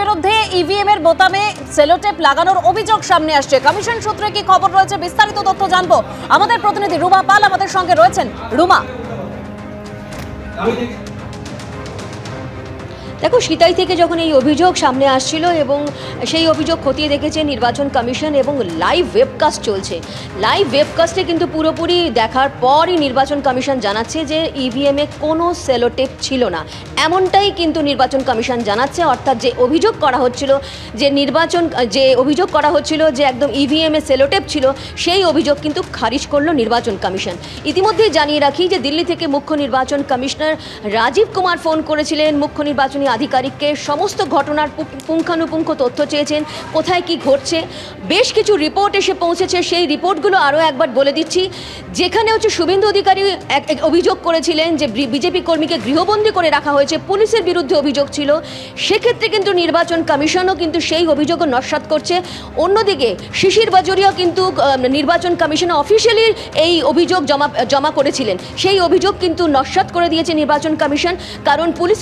বিরুদ্ধে ইভিএম এর বোতামে সেলোটেপ লাগানোর অভিযোগ সামনে আসছে। কমিশন সূত্রে কি খবর রয়েছে বিস্তারিত তথ্য জানবো। আমাদের প্রতিনিধি রুমা পাল আমাদের সঙ্গে রয়েছেন। রুমা, দেখো, সিতাই থেকে যখন এই অভিযোগ সামনে আসছিল এবং সেই অভিযোগ খতিয়ে দেখেছে নির্বাচন কমিশন এবং লাইভ ওয়েবকাস্ট চলছে। লাইভ ওয়েবকাস্টে কিন্তু পুরোপুরি দেখার পরই নির্বাচন কমিশন জানাচ্ছে যে ইভিএমে কোনো সেলোটেপ ছিল না, এমনটাই কিন্তু নির্বাচন কমিশন জানাচ্ছে। অর্থাৎ যে অভিযোগ করা হচ্ছিল যে একদম ইভিএমে সেলোটেপ ছিল, সেই অভিযোগ কিন্তু খারিজ করলো নির্বাচন কমিশন। ইতিমধ্যেই জানিয়ে রাখি যে দিল্লি থেকে মুখ্য নির্বাচন কমিশনার রাজীব কুমার ফোন করেছিলেন মুখ্য নির্বাচনী আধিকারিককে, সমস্ত ঘটনার পুঙ্খানুপুঙ্খ তথ্য চেয়েছেন, কোথায় কি ঘটছে। বেশ কিছু রিপোর্ট এসে পৌঁছেছে, সেই রিপোর্টগুলো আরও একবার বলে দিচ্ছি। যেখানে শুভেন্দু অধিকারী অভিযোগ করেছিলেন যে বিজেপি কর্মীকে গৃহবন্দী করে রাখা হয়েছে, পুলিশের বিরুদ্ধে অভিযোগ ছিল, সেক্ষেত্রে কিন্তু নির্বাচন কমিশনও কিন্তু সেই অভিযোগও নস্যাৎ করছে। অন্যদিকে শিশির বাজোরিয়া কিন্তু নির্বাচন কমিশনে অফিসিয়ালি এই অভিযোগ জমা করেছিলেন, সেই অভিযোগ কিন্তু নস্যাৎ করে দিয়েছে নির্বাচন কমিশন। কারণ পুলিশ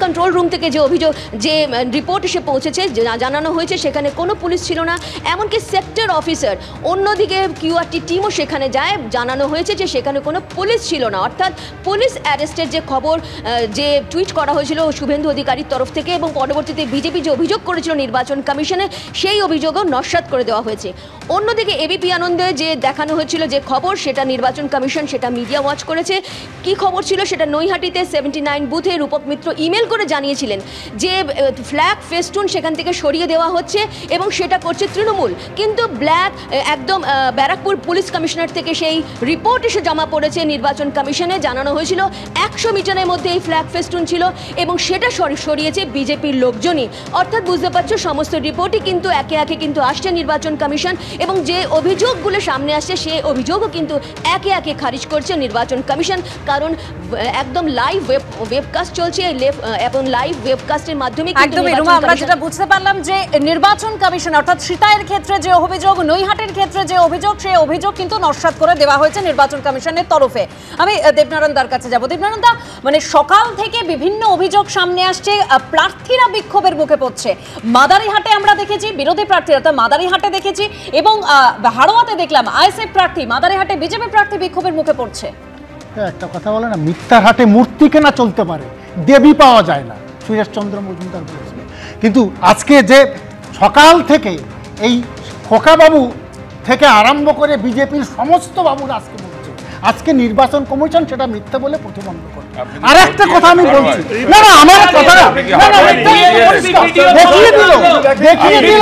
কন্ট্রোল রুম থেকে যে অভিযোগ, যে রিপোর্ট এসে পৌঁছেছে, জানানো হয়েছে সেখানে কোনো পুলিশ ছিল না, এমনকি সেক্টর অফিসার, অন্যদিকে কিউআরটি টিমও সেখানে যায়, জানানো হয়েছে যে সেখানে কোনো পুলিশ ছিল না। অর্থাৎ পুলিশ অ্যারেস্টের যে খবর, যে টুইট করা হয়েছিল শুভেন্দু অধিকারীর তরফ থেকে এবং পরবর্তীতে বিজেপি যে অভিযোগ করেছিল নির্বাচন কমিশনে, সেই অভিযোগও নস্যাৎ করে দেওয়া হয়েছে। অন্যদিকে এবিপি আনন্দে যে দেখানো হয়েছিল যে খবর, সেটা নির্বাচন কমিশন, সেটা মিডিয়া ওয়াচ করেছে। কি খবর ছিল সেটা, নৈহাটিতে 79 বুথে রূপক মিত্র ইমেল করে জানিয়েছিলেন যে ফ্ল্যাগ ফেস্টুন সেখান থেকে সরিয়ে দেওয়া হচ্ছে এবং সেটা করছে তৃণমূল। কিন্তু একদম ব্যারাকপুর পুলিশ কমিশনার থেকে সেই রিপোর্ট এসে জমা পড়েছে নির্বাচন কমিশনে, জানানো হয়েছিল 100 মিটারের মধ্যে এই ফ্ল্যাগ ফেস্টুন ছিল এবং সেটা সরিয়েছে বিজেপির লোকজনই। অর্থাৎ বুঝতে পারছো, সমস্ত রিপোর্টই কিন্তু একে একে কিন্তু আসছে নির্বাচন কমিশন এবং যে অভিযোগগুলো সামনে আসছে সেই অভিযোগও কিন্তু একে একে খারিজ করছে নির্বাচন কমিশন। কারণ একদম লাইভ ওয়েবকাস্ট চলছে এবং লাইভ ওয়েবকাস্টের মাধ্যমে আমরা যেটা বুঝতে পারলাম যে নির্বাচন কমিশন অর্থাৎ সিতাইয়ের ক্ষেত্রে যে অভিযোগ, নৈহাটির ক্ষেত্রে যে অভিযোগ, সেই অভিযোগ কিন্তু নস্যাৎ করে দেওয়া হয়েছে নির্বাচন কমিশনের তরফে। আমি দেবনারায়ণ দার কাছে যাব। দেবনারায়ণ দা, মানে সকাল থেকে বিভিন্ন অভিযোগ সামনে আসছে, প্রার্থীরা বিক্ষোভের মুখে পড়ছে। মাদারিহাটে আমরা দেখেছি বিরোধী প্রার্থীরা, তো মাদারিহাটে দেখেছি এবং হাড়োয়াতে দেখলাম আইএসএফ প্রার্থী, মাদারিহাটে বিজেপি প্রার্থী বিক্ষোভের মুখে পড়ছে। একটা কথা বলে না, মিথ্যার হাটে মূর্তি কেনা চলতে পারে, দেবী পাওয়া যায় না, সুরেশচন্দ্র মজুমদার বলেছিল। কিন্তু আজকে যে সকাল থেকে এই খোকাবাবু থেকে আরম্ভ করে বিজেপির সমস্ত বাবুরা আজকে বলছে আজকে নির্বাচন কমিশন সেটা মিথ্যা বলে প্রতিবন্ধ করে। আর একটা কথা আমি বলছি, না আমার কথা দেখিয়ে দিল